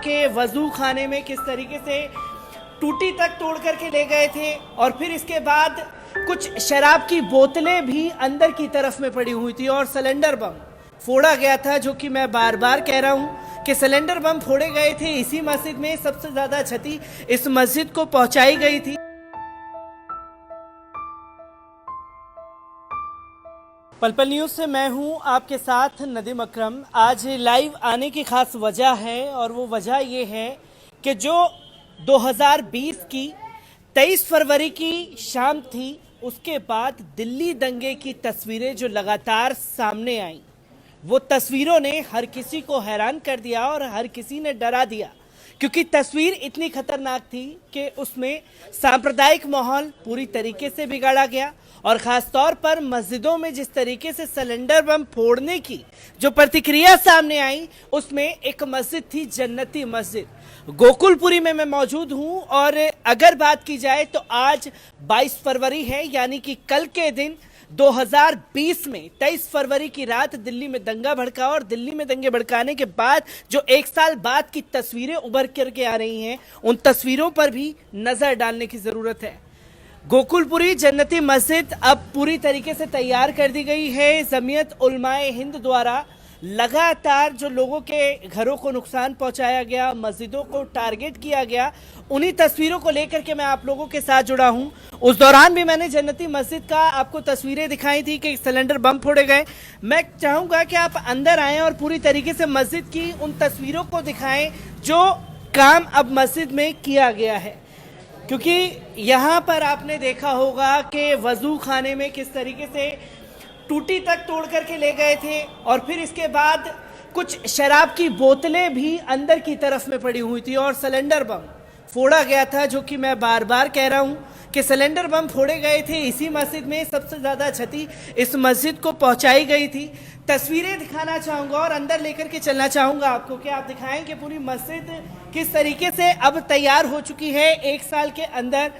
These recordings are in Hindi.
कि वजू खाने में किस तरीके से टूटी तक तोड़ करके ले गए थे और फिर इसके बाद कुछ शराब की बोतलें भी अंदर की तरफ में पड़ी हुई थी और सिलेंडर बम फोड़ा गया था, जो कि मैं बार बार कह रहा हूं कि सिलेंडर बम फोड़े गए थे। इसी मस्जिद में सबसे ज्यादा क्षति इस मस्जिद को पहुंचाई गई थी। पल-पल न्यूज से मैं हूं आपके साथ नदीम अकरम। आज लाइव आने की खास वजह है और वो वजह ये है कि जो 2020 की 23 फरवरी की शाम थी, उसके बाद दिल्ली दंगे की तस्वीरें जो लगातार सामने आई, वो तस्वीरों ने हर किसी को हैरान कर दिया और हर किसी ने डरा दिया, क्योंकि तस्वीर इतनी खतरनाक थी कि उसमें सांप्रदायिक माहौल पूरी तरीके से बिगाड़ा गया और खास तौर पर मस्जिदों में जिस तरीके से सिलेंडर बम फोड़ने की जो प्रतिक्रिया सामने आई, उसमें एक मस्जिद थी जन्नती मस्जिद गोकुलपुरी में मैं मौजूद हूं। और अगर बात की जाए तो आज 22 फरवरी है, यानी कि कल के दिन 2020 में 23 फरवरी की रात दिल्ली में दंगा भड़का और दिल्ली में दंगे भड़काने के बाद जो एक साल बाद की तस्वीरें उभर करके आ रही हैं, उन तस्वीरों पर भी नजर डालने की जरूरत है। गोकुलपुरी जन्नती मस्जिद अब पूरी तरीके से तैयार कर दी गई है। जमीयत उलमाए हिंद द्वारा लगातार जो लोगों के घरों को नुकसान पहुंचाया गया, मस्जिदों को टारगेट किया गया, उन्हीं तस्वीरों को लेकर के मैं आप लोगों के साथ जुड़ा हूं। उस दौरान भी मैंने जन्नती मस्जिद का आपको तस्वीरें दिखाई थी कि सिलेंडर बम फोड़े गए। मैं चाहूंगा कि आप अंदर आएं और पूरी तरीके से मस्जिद की उन तस्वीरों को दिखाएं जो काम अब मस्जिद में किया गया है, क्योंकि यहाँ पर आपने देखा होगा कि वजू खाने में किस तरीके से टूटी तक तोड़ करके ले गए थे और फिर इसके बाद कुछ शराब की बोतलें भी अंदर की तरफ में पड़ी हुई थी और सिलेंडर बम फोड़ा गया था, जो कि मैं बार बार कह रहा हूं कि सिलेंडर बम फोड़े गए थे। इसी मस्जिद में सबसे ज्यादा क्षति इस मस्जिद को पहुंचाई गई थी। तस्वीरें दिखाना चाहूंगा और अंदर लेकर के चलना चाहूंगा आपको कि आप दिखाएं कि पूरी मस्जिद किस तरीके से अब तैयार हो चुकी है। एक साल के अंदर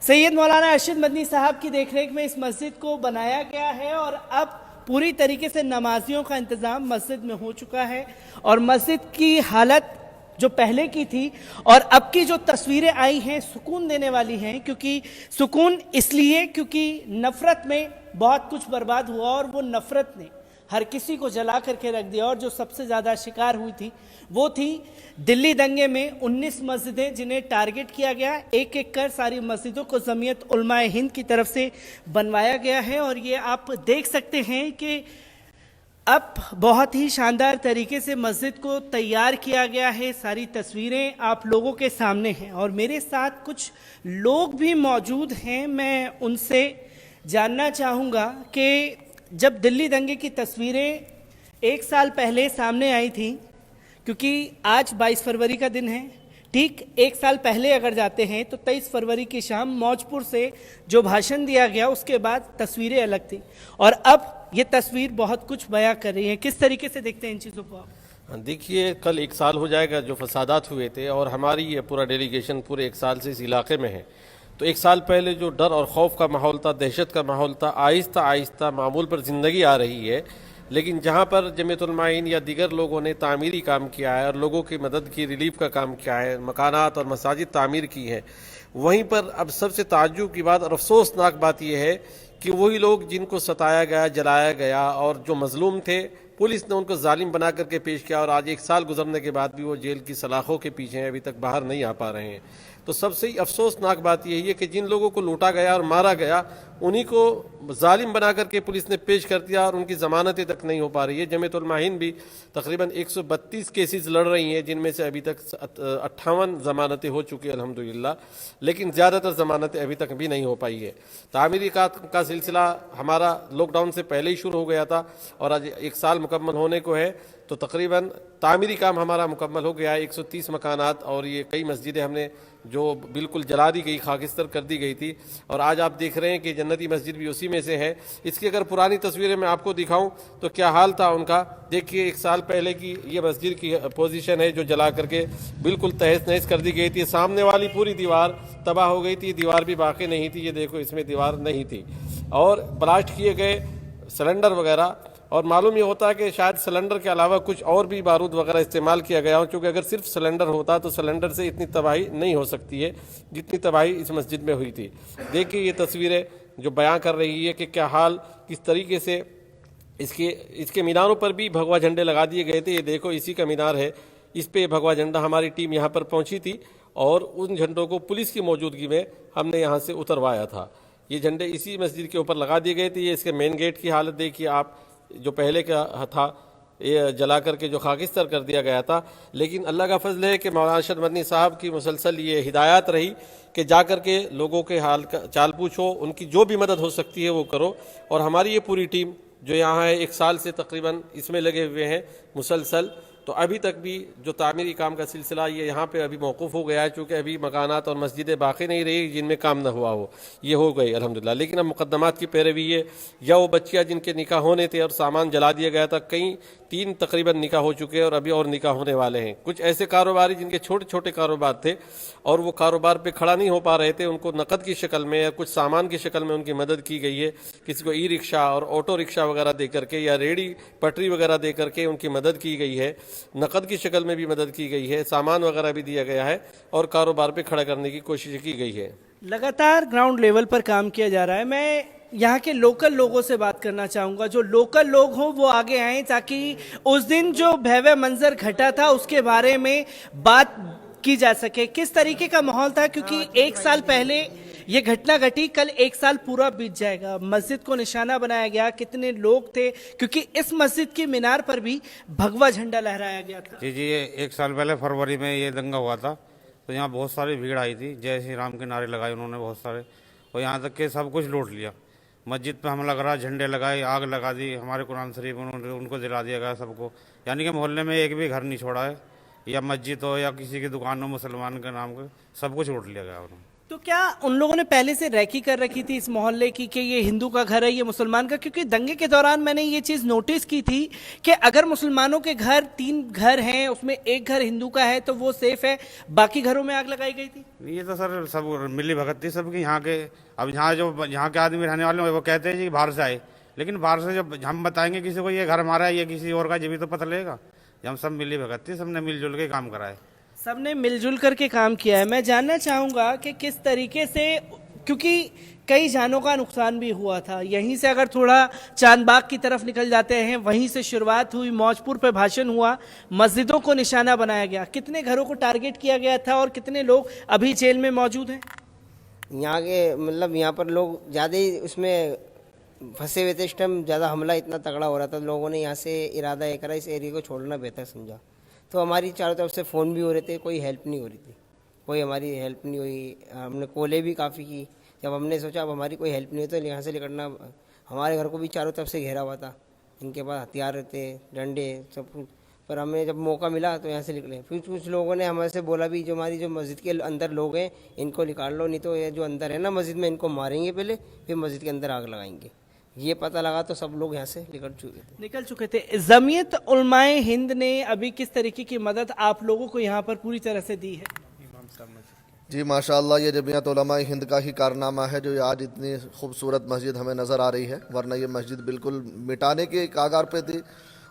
सैयद मौलाना अरशद मदनी साहब की देखरेख में इस मस्जिद को बनाया गया है और अब पूरी तरीके से नमाजियों का इंतजाम मस्जिद में हो चुका है और मस्जिद की हालत जो पहले की थी और अब की जो तस्वीरें आई हैं सुकून देने वाली हैं। क्योंकि सुकून इसलिए क्योंकि नफरत में बहुत कुछ बर्बाद हुआ और वो नफरत ने हर किसी को जला करके रख दिया। और जो सबसे ज़्यादा शिकार हुई थी वो थी दिल्ली दंगे में 19 मस्जिदें जिन्हें टारगेट किया गया। एक एक कर सारी मस्जिदों को जमीयत उलमाए हिंद की तरफ से बनवाया गया है और ये आप देख सकते हैं कि अब बहुत ही शानदार तरीके से मस्जिद को तैयार किया गया है। सारी तस्वीरें आप लोगों के सामने हैं और मेरे साथ कुछ लोग भी मौजूद हैं। मैं उनसे जानना चाहूँगा कि जब दिल्ली दंगे की तस्वीरें एक साल पहले सामने आई थी, क्योंकि आज 22 फरवरी का दिन है, ठीक एक साल पहले अगर जाते हैं तो 23 फरवरी की शाम मौजपुर से जो भाषण दिया गया उसके बाद तस्वीरें अलग थी और अब ये तस्वीर बहुत कुछ बयां कर रही है। किस तरीके से देखते हैं इन चीज़ों को आप? देखिए, कल एक साल हो जाएगा जो फसादात हुए थे और हमारी ये पूरा डेलीगेशन पूरे एक साल से इस इलाके में है। तो एक साल पहले जो डर और खौफ का माहौल था, दहशत का माहौल था, आहिस्ता आहिस्ता मामूल पर ज़िंदगी आ रही है। लेकिन जहाँ पर जमीयत उलमाइन या दीगर लोगों ने तामीरी काम किया है और लोगों की मदद की, रिलीफ का काम किया है, मकानात और मसाजिद तामीर की है, वहीं पर अब सबसे ताज्जुब की बात और अफसोसनाक बात यह है कि वही लोग जिनको सताया गया, जलाया गया और जो मजलूम थे, पुलिस ने उनको जालिम बना करके पेश किया और आज एक साल गुजरने के बाद भी वो जेल की सलाखों के पीछे हैं, अभी तक बाहर नहीं आ पा रहे हैं। तो सबसे अफसोसनाक बात यही है कि जिन लोगों को लूटा गया और मारा गया, उन्हीं को जालिम बना करके पुलिस ने पेश कर दिया और उनकी ज़मानतें तक नहीं हो पा रही है। जमीयत उलमा हिंद भी तकरीबन 132 केसेस लड़ रही हैं, जिनमें से अभी तक 58 ज़मानतें हो चुकी है अल्हम्दुलिल्लाह, लेकिन ज़्यादातर ज़मानतें अभी तक भी नहीं हो पाई है। तामीरी का सिलसिला हमारा लॉकडाउन से पहले ही शुरू हो गया था और आज एक साल मुकम्मल होने को है, तो तकरीबन तामीरी काम हमारा मुकम्मल हो गया है। 130 मकानात और ये कई मस्जिदें हमने जो बिल्कुल जला दी गई, खाकिस्तर कर दी गई थी और आज आप देख रहे हैं कि जन्नती मस्जिद भी उसी में से है। इसकी अगर पुरानी तस्वीरें मैं आपको दिखाऊं तो क्या हाल था उनका, देखिए एक साल पहले की ये मस्जिद की पोजीशन है जो जला करके बिल्कुल तहस नहस कर दी गई थी। सामने वाली पूरी दीवार तबाह हो गई थी, दीवार भी बाकी नहीं थी, ये देखो इसमें दीवार नहीं थी और ब्लास्ट किए गए सिलेंडर वगैरह और मालूम ये होता है कि शायद सिलेंडर के अलावा कुछ और भी बारूद वगैरह इस्तेमाल किया गया हो, क्योंकि अगर सिर्फ सिलेंडर होता तो सिलेंडर से इतनी तबाही नहीं हो सकती है जितनी तबाही इस मस्जिद में हुई थी। देखिए ये तस्वीरें जो बयां कर रही है कि क्या हाल, किस तरीके से इसके मीनारों पर भी भगवा झंडे लगा दिए गए थे। ये देखो इसी का मीनार है, इस पे भगवा झंडा, हमारी टीम यहाँ पर पहुंची थी और उन झंडों को पुलिस की मौजूदगी में हमने यहाँ से उतरवाया था। ये झंडे इसी मस्जिद के ऊपर लगा दिए गए थे। ये इसके मेन गेट की हालत देखिए आप, जो पहले का था ये जला करके जो खाकिस्तर कर दिया गया था। लेकिन अल्लाह का फजल है कि मौलाना अरशद मदनी साहब की मुसलसल ये हिदायत रही कि जा कर के लोगों के हाल का चाल पूछो, उनकी जो भी मदद हो सकती है वो करो। और हमारी ये पूरी टीम जो यहाँ है 1 साल से तकरीबन इसमें लगे हुए हैं मुसलसल, तो अभी तक भी जो तामीरी काम का सिलसिला ये यहाँ पे अभी मौकूफ़ हो गया है, चूँकि अभी मकानात और मस्जिदें बाकी नहीं रही जिनमें काम न हुआ हो, ये हो गई अल्हम्दुलिल्लाह। लेकिन अब मुकद्दमात की पैरवी है, या वो बच्चियाँ जिनके निकाह होने थे और सामान जला दिया गया था, कई 3 तकरीबन निकाह हो चुके हैं और अभी और निकाह होने वाले हैं। कुछ ऐसे कारोबारी जिनके छोटे छोटे कारोबार थे और वो कारोबार पे खड़ा नहीं हो पा रहे थे, उनको नकद की शक्ल में या कुछ सामान की शक्ल में उनकी मदद की गई है। किसी को ई रिक्शा और ऑटो रिक्शा वगैरह दे करके या रेडी पटरी वगैरह दे करके उनकी मदद की गई है, नकद की शक्ल में भी मदद की गई है, सामान वगैरह भी दिया गया है और कारोबार पे खड़ा करने की कोशिश की गई है। लगातार ग्राउंड लेवल पर काम किया जा रहा है। मैं यहाँ के लोकल लोगों से बात करना चाहूँगा, जो लोकल लोग हों वो आगे आएँ ताकि उस दिन जो भयावह मंजर घटा था उसके बारे में बात की जा सके। किस तरीके का माहौल था, क्योंकि 1 साल पहले ये घटना घटी, कल 1 साल पूरा बीत जाएगा। मस्जिद को निशाना बनाया गया, कितने लोग थे, क्योंकि इस मस्जिद के मीनार पर भी भगवा झंडा लहराया गया था। जी ये 1 साल पहले फरवरी में ये दंगा हुआ था, तो यहाँ बहुत सारी भीड़ आई थी, जय श्री राम के नारे लगाए उन्होंने बहुत सारे, और यहाँ तक के सब कुछ लूट लिया। मस्जिद पे हमला करा, झंडे लगाए, आग लगा दी, हमारे कुरान शरीफ उनको जला दिया गया सबको। यानी कि मोहल्ले में एक भी घर नहीं छोड़ा है, या मस्जिद हो या किसी की दुकान हो मुसलमान के नाम का, सब कुछ लूट लिया गया उन्होंने। तो क्या उन लोगों ने पहले से रैकी कर रखी थी इस मोहल्ले की कि ये हिंदू का घर है, ये मुसलमान का? क्योंकि दंगे के दौरान मैंने ये चीज नोटिस की थी कि अगर मुसलमानों के घर 3 घर हैं, उसमें एक घर हिंदू का है तो वो सेफ है, बाकी घरों में आग लगाई गई थी। ये तो सर सब मिली भगत थी सबकी यहाँ के। अब यहाँ के आदमी रहने वाले वो कहते हैं जी बाहर से आए, लेकिन बाहर से जब हम बताएंगे किसी को ये घर हमारा है, ये किसी और का, जब भी तो पता लगेगा। हम सब मिली भगत थी, सबने मिलजुल के काम करा है, सबने मिलजुल करके काम किया है। मैं जानना चाहूंगा कि किस तरीके से, क्योंकि कई जानों का नुकसान भी हुआ था। यहीं से अगर थोड़ा चांदबाग की तरफ निकल जाते हैं, वहीं से शुरुआत हुई, मौजपुर पे भाषण हुआ, मस्जिदों को निशाना बनाया गया, कितने घरों को टारगेट किया गया था और कितने लोग अभी जेल में मौजूद हैं? यहाँ के मतलब यहाँ पर लोग ज़्यादा ही उसमें फंसे हुए थे। इस टाइम ज़्यादा हमला इतना तगड़ा हो रहा था, लोगों ने यहाँ से इरादा ये करा इस एरिया को छोड़ना बेहतर समझा। तो हमारी चारों तरफ से फ़ोन भी हो रहे थे, कोई हेल्प नहीं हो रही थी, कोई हमारी हेल्प नहीं हुई। हमने कॉलें भी काफ़ी की, जब हमने सोचा अब हमारी कोई हेल्प नहीं हुई तो यहाँ से निकलना। हमारे घर को भी चारों तरफ से घेरा हुआ था, इनके पास हथियार रहते, डंडे सब कुछ, पर हमें जब मौका मिला तो यहाँ से निकले। फिर कुछ लोगों ने हमारे से बोला भी, जो हमारी जो मस्जिद के अंदर लोग हैं इनको निकाल लो, नहीं तो ये जो अंदर है ना मस्जिद में, इनको मारेंगे पहले, फिर मस्जिद के अंदर आग लगाएंगे। ये पता लगा तो सब लोग यहाँ से निकल चुके थे। जमीयत उलमाए हिंद ने अभी किस तरीके की मदद आप लोगों को यहाँ पर पूरी तरह से दी है? जी माशाअल्लाह, ये जमीयत उलमाए हिंद का ही कारनामा है जो आज इतनी खूबसूरत मस्जिद हमें नज़र आ रही है, वरना ये मस्जिद बिल्कुल मिटाने के कागार पे थी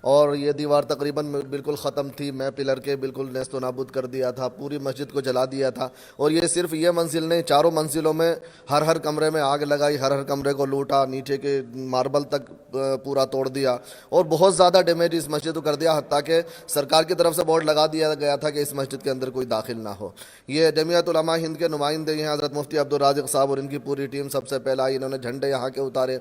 और ये दीवार तकरीबन बिल्कुल ख़त्म थी। मैं पिलर के बिल्कुल नेस्तो नाबूद कर दिया था, पूरी मस्जिद को जला दिया था। और ये सिर्फ ये मंजिल नहीं, चारों मंजिलों में हर कमरे में आग लगाई, हर कमरे को लूटा, नीचे के मार्बल तक पूरा तोड़ दिया और बहुत ज़्यादा डैमेज इस मस्जिद को कर दिया। हत्ता कि सरकार की तरफ से बोर्ड लगा दिया गया था कि इस मस्जिद के अंदर कोई दाखिल ना हो। ये जमीयत उलमा हिंद के नुमाइंदे हैं हज़रत मुफ्ती अब्दुल राज़िक़ साहब और इनकी पूरी टीम सबसे पहला आई। इन्होंने झंडे यहाँ के उतारे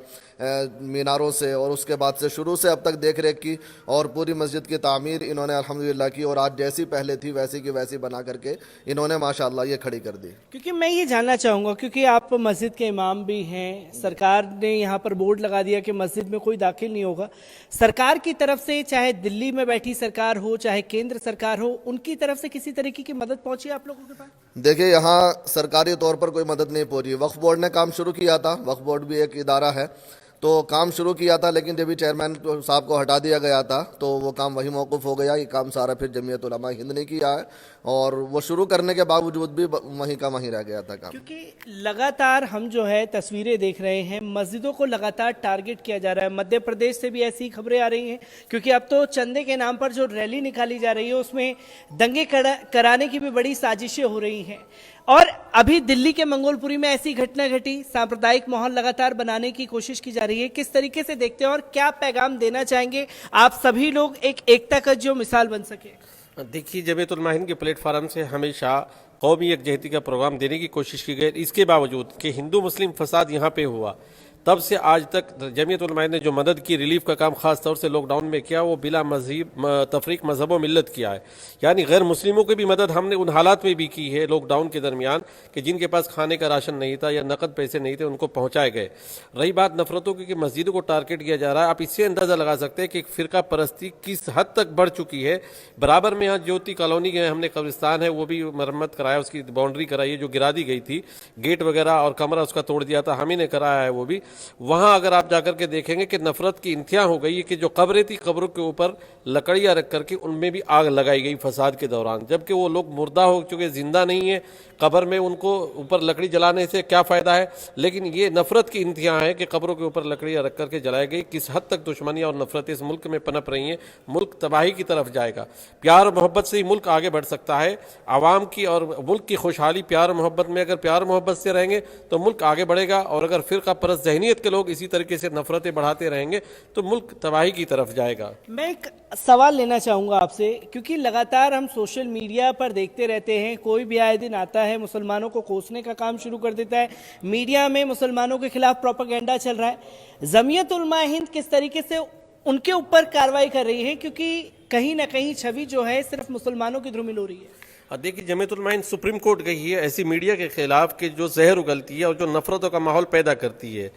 मीनारों से और उसके बाद से शुरू से अब तक देख रेख की और पूरी मस्जिद की तामीर इन्होंने अल्हम्दुलिल्लाह की और आज जैसी पहले थी वैसी की वैसी बना करके इन्होंने माशाअल्लाह ये खड़ी कर दी। क्योंकि मैं ये जानना चाहूँगा, क्योंकि आप मस्जिद के इमाम भी हैं, सरकार ने यहाँ पर बोर्ड लगा दिया कि मस्जिद में कोई दाखिल नहीं होगा। सरकार की तरफ से, चाहे दिल्ली में बैठी सरकार हो चाहे केंद्र सरकार हो, उनकी तरफ से किसी तरीके की मदद पहुंची आप लोगों के पास? देखिए, यहाँ सरकारी तौर पर कोई मदद नहीं पहुंची। वक्फ बोर्ड ने काम शुरू किया था, वक्फ बोर्ड भी एक इदारा है, तो काम शुरू किया था, लेकिन जब भी चेयरमैन साहब को हटा दिया गया था तो वो काम वही मौकूफ़ हो गया। ये काम सारा फिर जमीयत उलमा हिंद ने किया है और वो शुरू करने के बावजूद भी वहीं का वहीं रह गया था काम। क्योंकि लगातार हम जो है तस्वीरें देख रहे हैं, मस्जिदों को लगातार टारगेट किया जा रहा है। मध्य प्रदेश से भी ऐसी खबरें आ रही हैं, क्योंकि अब तो चंदे के नाम पर जो रैली निकाली जा रही है उसमें दंगे कराने की भी बड़ी साजिशें हो रही हैं। और अभी दिल्ली के मंगोलपुरी में ऐसी घटना घटी, सांप्रदायिक माहौल लगातार बनाने की कोशिश की जा रही है। किस तरीके से देखते हैं और क्या पैगाम देना चाहेंगे आप सभी लोग एक एकता का जो मिसाल बन सके? देखिए, जमीयत उलमा हिंद के प्लेटफार्म से हमेशा कौमी यकजहती का प्रोग्राम देने की कोशिश की गई। इसके बावजूद कि हिंदू मुस्लिम फसाद यहाँ पे हुआ, तब से आज तक जमीयत उलमा हिंद ने जो मदद की, रिलीफ का काम खास तौर से लॉकडाउन में किया, वो बिला मजहब तफरीक मजहब व मिल्लत किया है। यानी गैर मुस्लिमों की भी मदद हमने उन हालात में भी की है लॉकडाउन के दरमियान कि जिनके पास खाने का राशन नहीं था या नकद पैसे नहीं थे, उनको पहुँचाए गए। रही बात नफरतों की कि मस्जिदों को टारगेट किया जा रहा है, आप इससे अंदाज़ा लगा सकते हैं कि एक फ़िरका परस्ती किस हद तक बढ़ चुकी है। बराबर में यहाँ ज्योति कॉलोनी है, हमने कब्रिस्तान है वो भी मरम्मत कराया, उसकी बाउंड्री कराई है जो गिरा दी गई थी, गेट वगैरह और कमरा उसका तोड़ दिया था, हम ही ने कराया है वो भी। वहाँ अगर आप जाकर के देखेंगे कि नफरत की इंतहा हो गई है कि जो कब्रें थी, कब्रों के ऊपर लकड़ियाँ रख करके उनमें भी आग लगाई गई फसाद के दौरान, जबकि वो लोग मुर्दा हो चुके, जिंदा नहीं है। कब्र में उनको ऊपर लकड़ी जलाने से क्या फ़ायदा है? लेकिन ये नफरत की इंतहा है कि कब्रों के ऊपर लकड़ियाँ रख करके जलाई गई। किस हद तक दुश्मनी और नफरत इस मुल्क में पनप रही हैं। मुल्क तबाही की तरफ जाएगा। प्यार और मोहब्बत से ही मुल्क आगे बढ़ सकता है। आवाम की और मुल्क की खुशहाली प्यार और मोहब्बत में, अगर प्यार और मोहब्बत से रहेंगे तो मुल्क आगे बढ़ेगा, और अगर फ़िरका परस्त जहनीत के लोग इसी तरीके से नफरतें बढ़ाते रहेंगे तो मुल्क तबाही की तरफ जाएगा। मैं एक सवाल लेना चाहूंगा आपसे, क्योंकि लगातार हम सोशल मीडिया पर देखते रहते हैं, कोई भी आए दिन आता है मुसलमानों को कोसने का काम शुरू कर देता है, मीडिया में मुसलमानों के खिलाफ प्रोपेगेंडा चल रहा है। जमीयत उलमा हिंद किस तरीके से उनके ऊपर कार्रवाई कर रही है, क्योंकि कहीं ना कहीं छवि जो है सिर्फ मुसलमानों की धूमिल हो रही है। देखिए, जमीयत उलमा हिंद सुप्रीम कोर्ट गई है ऐसी मीडिया के खिलाफ कि जो जहर उगलती है और जो नफरतों का माहौल पैदा करती है।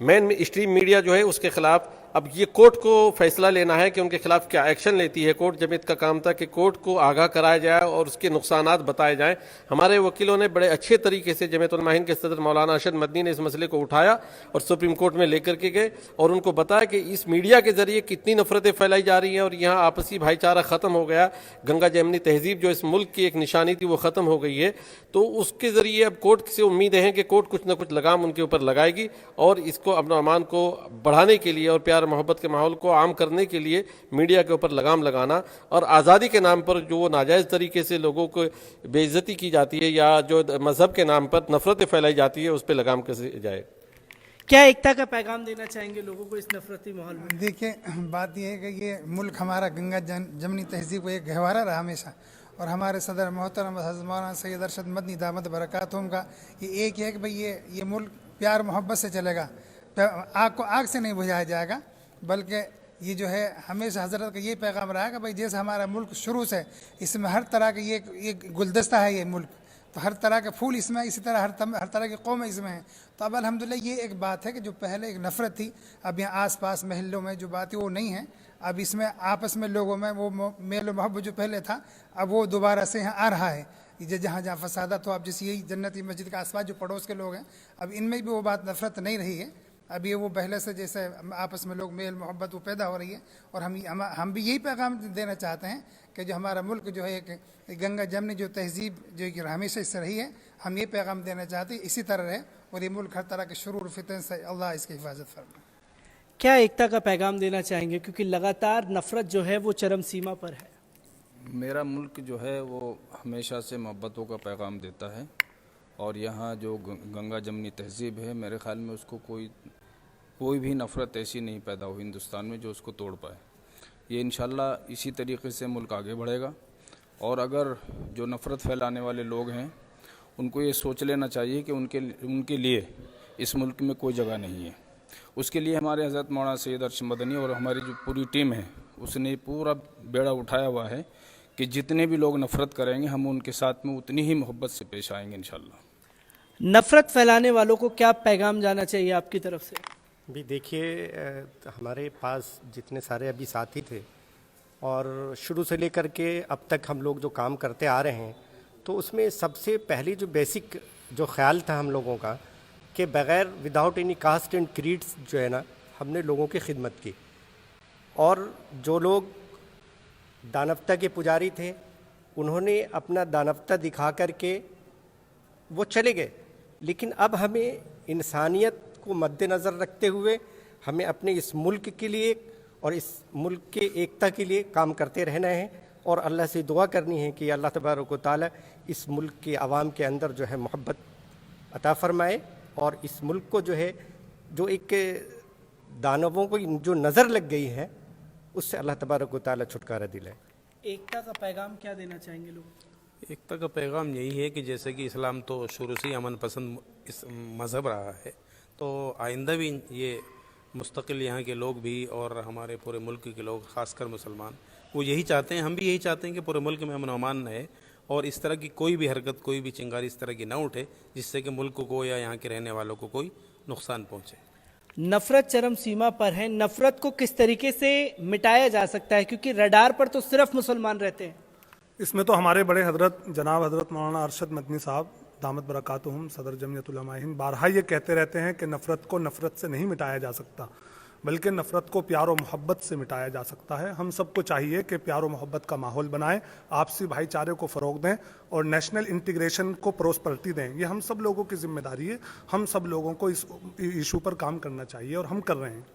मेन स्ट्रीम मीडिया जो है उसके खिलाफ अब ये कोर्ट को फैसला लेना है कि उनके खिलाफ क्या एक्शन लेती है कोर्ट। जमीयत का काम था कि कोर्ट को आगाह कराया जाए और उसके नुकसानात बताए जाएं। हमारे वकीलों ने बड़े अच्छे तरीके से, जमीयत उलमा हिंद के सदर मौलाना अरशद मदनी ने इस मसले को उठाया और सुप्रीम कोर्ट में लेकर के गए और उनको बताया कि इस मीडिया के जरिए कितनी नफरतें फैलाई जा रही हैं और यहाँ आपसी भाईचारा ख़त्म हो गया। गंगा जमनी तहजीब जो इस मुल्क की एक निशानी थी वो ख़त्म हो गई है। तो उसके ज़रिए अब कोर्ट से उम्मीदें हैं कि कोर्ट कुछ ना कुछ लगाम उनके ऊपर लगाएगी और इसको अमन अमान को बढ़ाने के लिए और प्यार मोहब्बत के माहौल को आम करने के लिए मीडिया के ऊपर लगाम लगाना और आज़ादी के नाम पर जो नाजायज़ तरीके से लोगों को बेइज्जती की जाती है या जो मज़हब के नाम पर नफरतें फैलाई जाती है उस पर लगाम कैसे जाए। क्या एकता का पैगाम देना चाहेंगे लोगों को इस नफरती माहौल में? देखिए, बात यह है कि ये मुल्क हमारा गंगा जमनी तहजीब एक गहवारा रहा हमेशा, और हमारे सदर मोहतरम हज़रत मौलाना सैयद अरशद मदनी दामद बरकातुहुम का ये एक है कि भाई ये मुल्क प्यार मोहब्बत से चलेगा, आग को आग से नहीं बुझाया जाएगा, बल्कि ये जो है हमेशा हजरत का ये पैगाम रहा है कि भाई जैसे हमारा मुल्क शुरू से इसमें हर तरह के ये गुलदस्ता है ये मुल्क, तो हर तरह के फूल इसमें, इसी तरह हर तरह की कौम इसमें है। तो अब अल्हम्दुलिल्लाह ये एक बात है कि जो पहले एक नफ़रत थी, अब यहाँ आस पास महलों में जो बात है वो नहीं है। अब इसमें आपस में लोगों में वो मेल मोहब्बत जो पहले था अब वो दोबारा से यहाँ आ रहा है। ये जहाँ जहाँ फसादात हो, अब जैसे यही जन्नती मस्जिद के आसपास जो पड़ोस के लोग हैं, अब इनमें भी वो बात नफ़रत नहीं रही है। अब ये वो पहले से जैसे आपस में लोग मेल मोहब्बत वो पैदा हो रही है। और हम भी यही पैगाम देना चाहते हैं कि जो हमारा मुल्क जो है एक गंगा जमनी जो तहजीब जो कि हमेशा इससे रही है, हम ये पैगाम देना चाहते हैं इसी तरह रहे और ये मुल्क हर तरह के शुरूर फितन से अल्लाह इसकी हिफाजत फरमाए। क्या एकता का पैगाम देना चाहेंगे, क्योंकि लगातार नफरत जो है वो चरम सीमा पर है? मेरा मुल्क जो है वो हमेशा से मोहब्बतों का पैगाम देता है और यहाँ जो गंगा जमनी तहजीब है, मेरे ख़्याल में उसको कोई भी नफ़रत ऐसी नहीं पैदा हुई हिंदुस्तान में जो उसको तोड़ पाए। ये इंशाल्लाह इसी तरीके से मुल्क आगे बढ़ेगा। और अगर जो नफ़रत फैलाने वाले लोग हैं उनको ये सोच लेना चाहिए कि उनके लिए इस मुल्क में कोई जगह नहीं है। उसके लिए हमारे हज़रत मौलाना सैयद अरशद मदनी और हमारी जो पूरी टीम है उसने पूरा बेड़ा उठाया हुआ है कि जितने भी लोग नफ़रत करेंगे हम उनके साथ में उतनी ही मोहब्बत से पेश आएंगे इंशाल्लाह। नफरत फैलाने वालों को क्या पैगाम जाना चाहिए आपकी तरफ से? भी देखिए, हमारे पास जितने सारे अभी साथी थे और शुरू से लेकर के अब तक हम लोग जो काम करते आ रहे हैं, तो उसमें सबसे पहली जो बेसिक जो ख्याल था हम लोगों का कि बग़ैर without any caste and creeds जो है ना, हमने लोगों की खिदमत की। और जो लोग दानवता के पुजारी थे उन्होंने अपना दानवता दिखा करके वो चले गए, लेकिन अब हमें इंसानियत को मद्देनज़र रखते हुए हमें अपने इस मुल्क के लिए और इस मुल्क के एकता के लिए काम करते रहना है और अल्लाह से दुआ करनी है कि अल्लाह तबारक व तआला इस मुल्क के अवाम के अंदर जो है मोहब्बत अता फरमाए और इस मुल्क को जो है जो एक दानवों को जो नज़र लग गई है उससे अल्लाह तबारक व तआला छुटकारा दिलाए। एकता का पैगाम क्या देना चाहेंगे लोग? एकता का पैगाम यही है कि जैसे कि इस्लाम तो शुरू से ही अमन पसंद इस मज़हब रहा है, तो आइंदा भी ये मुस्तकिल यहाँ के लोग भी और हमारे पूरे मुल्क के लोग, ख़ासकर मुसलमान, वो यही चाहते हैं, हम भी यही चाहते हैं कि पूरे मुल्क में अमन अमान रहे और इस तरह की कोई भी हरकत, कोई भी चिंगारी इस तरह की ना उठे जिससे कि मुल्क को या यहाँ के रहने वालों को कोई नुकसान पहुँचे। नफरत चरम सीमा पर है, नफरत को किस तरीके से मिटाया जा सकता है, क्योंकि रडार पर तो सिर्फ मुसलमान रहते हैं? इसमें तो हमारे बड़े हजरत जनाब हजरत मौलाना अरशद मदनी साहब दामत बरकातुहुम सदर जमयत उलमा हिंद बारहा ये कहते रहते हैं कि नफ़रत को नफ़रत से नहीं मिटाया जा सकता, बल्कि नफ़रत को प्यार और मोहब्बत से मिटाया जा सकता है। हम सबको चाहिए कि प्यार और मोहब्बत का माहौल बनाएं, आपसी भाईचारे को फ़रोग दें और नेशनल इंटीग्रेशन को प्रोस्पेरिटी दें। ये हम सब लोगों की जिम्मेदारी है, हम सब लोगों को इस इशू पर काम करना चाहिए और हम कर रहे हैं।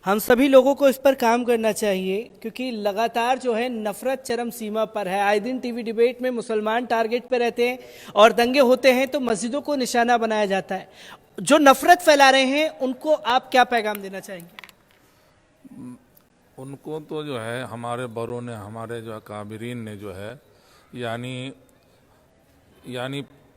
हम सभी लोगों को इस पर काम करना चाहिए, क्योंकि लगातार जो है नफरत चरम सीमा पर है। आए दिन टीवी डिबेट में मुसलमान टारगेट पे रहते हैं और दंगे होते हैं तो मस्जिदों को निशाना बनाया जाता है। जो नफरत फैला रहे हैं उनको आप क्या पैगाम देना चाहेंगे? उनको तो जो है हमारे बड़ों ने, हमारे जो काबिरीन ने जो है यानी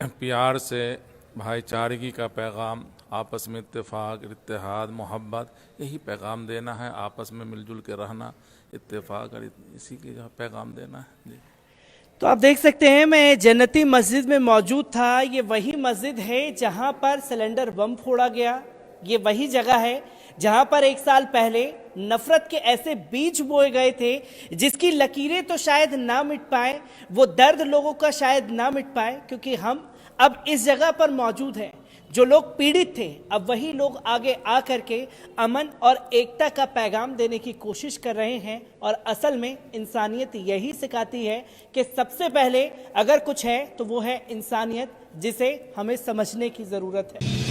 प्यार से भाईचारगी का पैगाम, आपस में इत्तेफाक, इत्तेहाद, मोहब्बत, यही पैगाम देना है। आपस में मिलजुल के रहना, इत्तेफाक और इसी के जो पैगाम देना है जी। तो आप देख सकते हैं मैं जन्नती मस्जिद में मौजूद था। ये वही मस्जिद है जहां पर सिलेंडर बम फोड़ा गया। ये वही जगह है जहां पर 1 साल पहले नफरत के ऐसे बीज बोए गए थे जिसकी लकीरें तो शायद ना मिट पाए, वो दर्द लोगों का शायद ना मिट पाए, क्योंकि हम अब इस जगह पर मौजूद हैं। जो लोग पीड़ित थे अब वही लोग आगे आकर के अमन और एकता का पैगाम देने की कोशिश कर रहे हैं। और असल में इंसानियत यही सिखाती है कि सबसे पहले अगर कुछ है तो वो है इंसानियत, जिसे हमें समझने की ज़रूरत है।